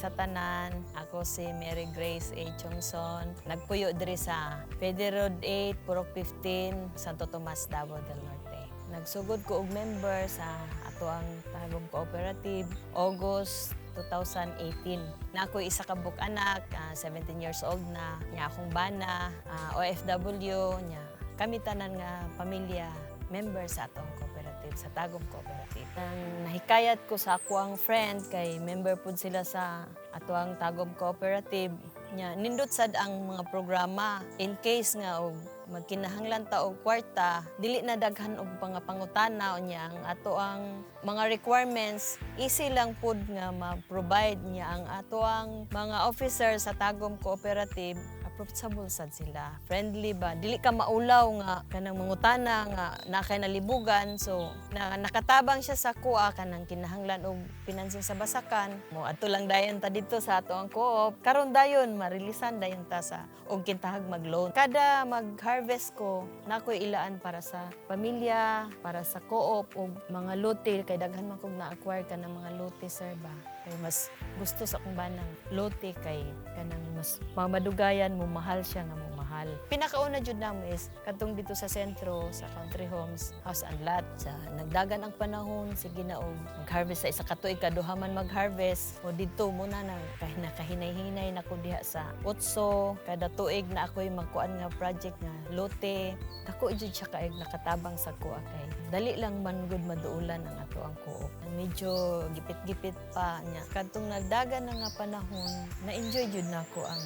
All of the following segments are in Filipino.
sa tanan. Ako si Mary Grace A. Chongson. Nagpuyo diri sa Pede Road 8, Purok 15, Santo Tomas, Davao del Norte. Nagsugod ko og member sa ato ang Tagum Cooperative August 2018. Na ako isa ka anak, 17 years old na. Nya akong bana, OFW nya. Kami tanan nga pamilya member sa atong cooperative, sa Tagum Cooperative. Nang nahikayat ko sa ako ang friend, kay member po sila sa ato ang Tagum Cooperative, nya nindot sad ang mga programa in case nga og magkinahanglan ta og kwarta, dili na daghan og pangutana nya ang ato ang mga requirements easy lang pud nga ma-provide niya ang ato ang mga officer sa Tagum Cooperative. Approachable sad sila, friendly ba, dili ka maulaw nga kanang mangutana nga nakay nalibugan. So nakatabang siya sa kuha kanang kinahanglan og pinansin sa basakan mo adto lang dayon ta dito sa ato ang co-op, karon dayon marilisan dayon ta sa og kintahag mag-loan. Kada mag-harvest ko nakoy ilaan para sa pamilya, para sa co-op og mga lote, kay daghan man kog na-acquire ka ng mga lote, sir ba. Kay mas gusto sa akong banang lote kay kanang mas mamadugayan mo, mahal siya nga mo mahal. Pinakauna jud namo is kadtong dito sa sentro sa country homes, house and lot. Sa nagdagan ang panahon, sige na og mag-harvest sa isa ka tuig, kaduha man mag-harvest o dito muna na kahinay-hinay na ko diha sa utso. Kada tuig na ako'y magkuan nga project nga lote. Dako jud siya kaig nakatabang sa kuha kay dali lang man gud maduulan ang ato ang co-op. Medyo gipit-gipit pa niya. Kadtong nagdagan na nga panahon, na-enjoy jud nako ang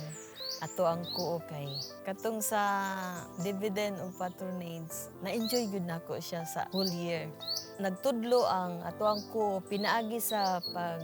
ato ang co-op kay katong sa dividend o patronage, na-enjoy gud nako siya sa whole year. Nagtudlo ang ato ang co-op pinaagi sa pag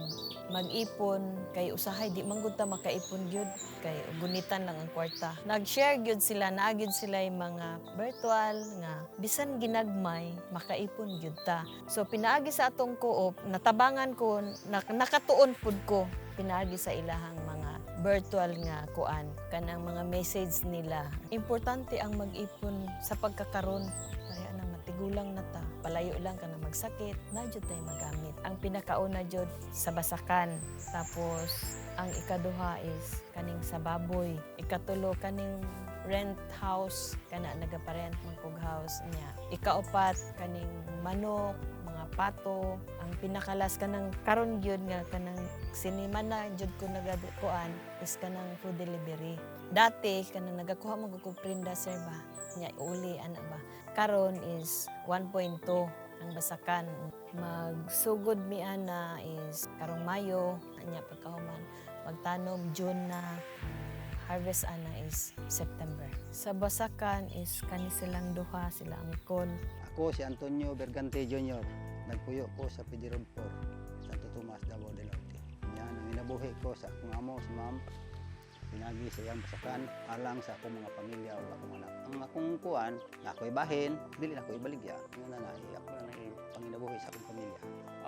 mag-ipon kay usahay di man gud ta makaipon gyud kay gunitan lang ang kwarta. Nag-share gyud sila, naagid sila yung mga virtual nga bisan ginagmay makaipon gyud ta. So pinaagi sa atong co-op, natabangan ko, nakatuon pud ko pinaagi sa ilahang mga virtual nga kuan kanang mga message nila. Importante ang mag-ipon sa pagkakaron. Kaya nang matigulang na ta, palayo lang ka na magsakit, na jud tayo magamit. Ang pinakauna jud sa basakan. Tapos ang ikaduha is kaning sa baboy. Ikatulo kaning rent house, kana nagaparent man kog house niya. Ikaupat kaning manok, mga pato. Ang pinakalas kanang karon gyud nga kanang sinima na jud ko nagakuan is kanang food delivery. Dati kanang nagakuha mo kog prinda, sir ba, nya uli ana ba. Karon is 1.2 ang basakan. Magsugod mi ana is karong Mayo anya pagkahuman magtanom June na. Harvest ana is September. Sa basakan is kani silang duha, sila angkol. Ako si Antonio Bergante Jr. Nagpuyo ko sa Pede Road 4, Santo Tomas, Davao del Norte. Yan ang inabuhi ko sa akong amo, si ma'am. Pinagi sa iyang basakan, alang sa akong mga pamilya o akong anak. Ang akong kuan, na ako'y bahin, dili na ako ibaligya. Nga na ako na panginabuhi sa akong pamilya.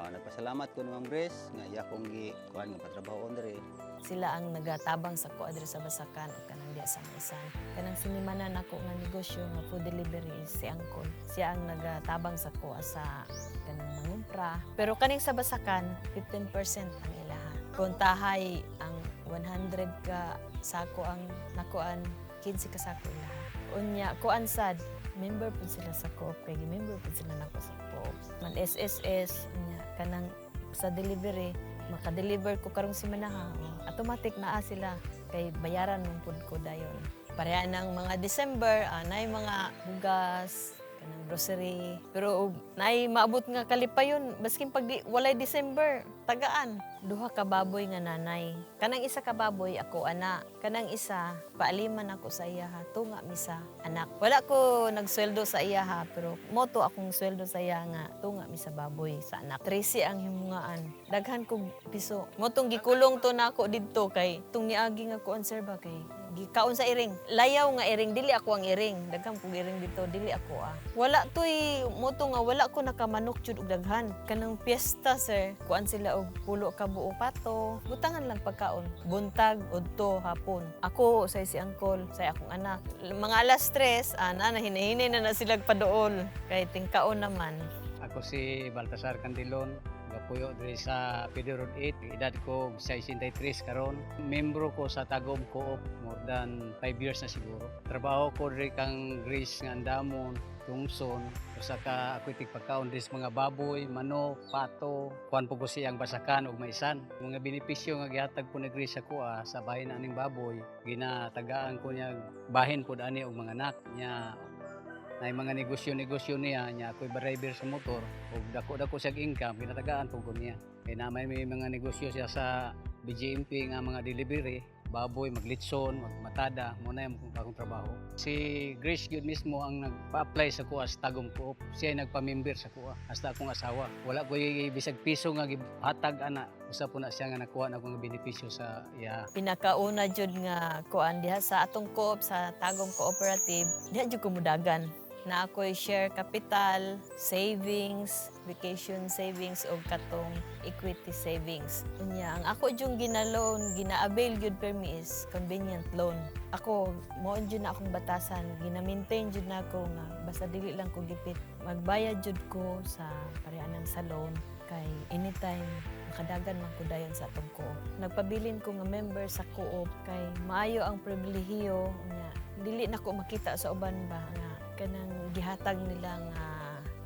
Nagpasalamat ko ni Ma'am Grace, nga iya akong kuan nga patrabaho diri. Sila ang nagatabang sa ko adre sa basakan o kanang diya sa isan. Kanang sinimanan ako nga negosyo nga food delivery is si Angkol. Siya ang nagatabang sa ko sa kanang mangumpra. Pero kaning sa basakan, 15% ang ilaha. Kung tahay ang 100 ka sako ang nakuan, 15 ka sako ilaha. Unya, kuan sad, member po sila sa co-op, kaya member po sila nako sa co-op. Man SSS, unya, kanang sa delivery, maka-deliver ko karong simanaha, automatic naa sila kay bayaran mong pud ko dayon. Pareha ng mga December, nay mga bugas, kanang grocery. Pero nay maabot nga kalipayon baskin pag walay December, tagaan. Duha ka baboy nga nanay. Kanang isa ka baboy ako ana. Kanang isa paaliman ako sa iyaha, tunga misa anak. Wala ko nagsweldo sa iyaha pero moto akong sweldo sa iya nga tunga misa baboy sa anak. 13 ang himungaan. Daghan kog piso. Motong gikulong to nako didto kay tung niagi nga ko konserba kay gikaon sa iring. Layaw nga iring, dili ako ang iring. Daghang kog iring dito, dili ako Wala toy moto nga wala ko nakamanok jud og daghan. Kanang piyesta, sir, kuan sila og pulo ka buo pato. Butangan lang pagkaon. Buntag udto hapon. Ako say si Angkol, say akong anak. Mga alas 3, ana hinahinay na sila paduol. Kay tingkaon naman. Ako si Baltasar Candilon, Gapuyo diri sa Pidi Road 8, edad ko 63 karon. Membro ko sa Tagum Co-op more than 5 years na siguro. Trabaho ko diri kang Grace nga andamon, tungson, usa ka ako pagkaon dis mga baboy, manok, pato, kuan po ko siyang basakan ug maisan. Mga benepisyo nga gihatag po ni Grace ako sa bahin aning baboy, ginatagaan ko niya bahin pod ani og mga anak niya. Na mga negosyo niya ako'y driver sa motor ug dako siya income ginatagaan po ko niya. Kaya naman may mga negosyo siya sa BGMP nga mga delivery, baboy, maglitson, magmatada, muna yung akong trabaho. Si Grace yun mismo ang nagpa-apply sa kuha sa Tagum Co-op. Siya ay nagpa-member sa kuha, hasta akong asawa. Wala ko yung bisag piso nga hatag ana. Usa po na siya nga nakuha na akong benepisyo sa iya. Pinakauna jud nga kuan diha sa atong co-op sa Tagum Cooperative, diha jud ko mudagan na ako'y share capital, savings, vacation savings o katong equity savings. Unya, ang ako jung gina-loan, gina-avail jud permi is convenient loan. Ako, mo jud na akong batasan, gina-maintain jud na ako nga basta dili lang ko gipit. Magbayad jud ko sa parehanan sa loan kay anytime makadagan man ko dayon sa atong co-op. Nagpabilin ko nga member sa co-op kay maayo ang pribilehiyo nya dili na ko makita sa uban ba nga kanang gihatag nila nga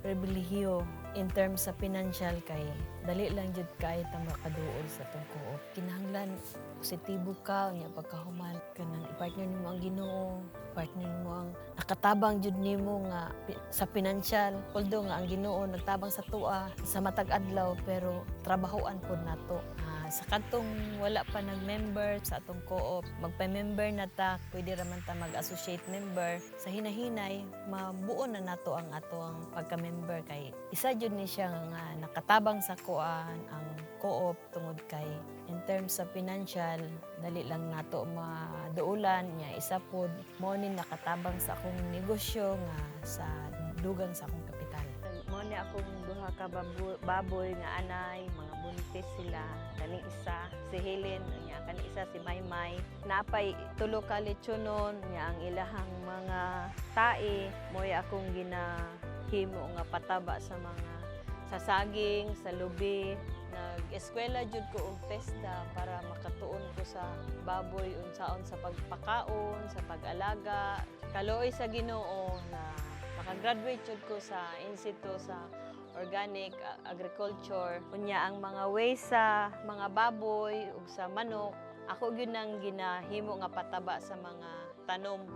pribilehiyo in terms sa financial kay dali lang jud kay ta makaduol sa atong co-op. Kinahanglan positibo ka unya pagkahuman kanang i-partner nimo ang Ginoo, partner mo ang nakatabang jud nimo nga sa financial. Although nga ang Ginoo nagtabang sa tuwa sa matag adlaw pero trabahoan pod nato. Sa kantong wala pa nag-member sa atong co-op, magpa-member na ta, pwede raman ta mag-associate member. Sa hinahinay, mabuo na nato ang atong pagka-member kay isa jud ni siya nga nakatabang sa kuan ang co-op tungod kay in terms sa financial, dali lang nato maduulan niya isa pod mo ni nakatabang sa akong negosyo nga sa dugang sa akong kapital. Mo ni akong duha ka baboy nga anay, mga buntis sila. Kaning isa si Helen, nya kaning isa si Maymay. Napay tulo ka lechonon nya ang ilahang mga tae moy akong ginahimo nga pataba sa mga sa saging, sa lubi. Nag-eskwela jud ko og testa para makatuon ko sa baboy unsaon sa pagpakaon, sa pag-alaga. Kaluoy sa Ginoo na makagraduate jud ko sa Instituto sa Organic Agriculture. Unya ang mga ways sa mga baboy ug sa manok, ako gyud nang ginahimo nga pataba sa mga tanom.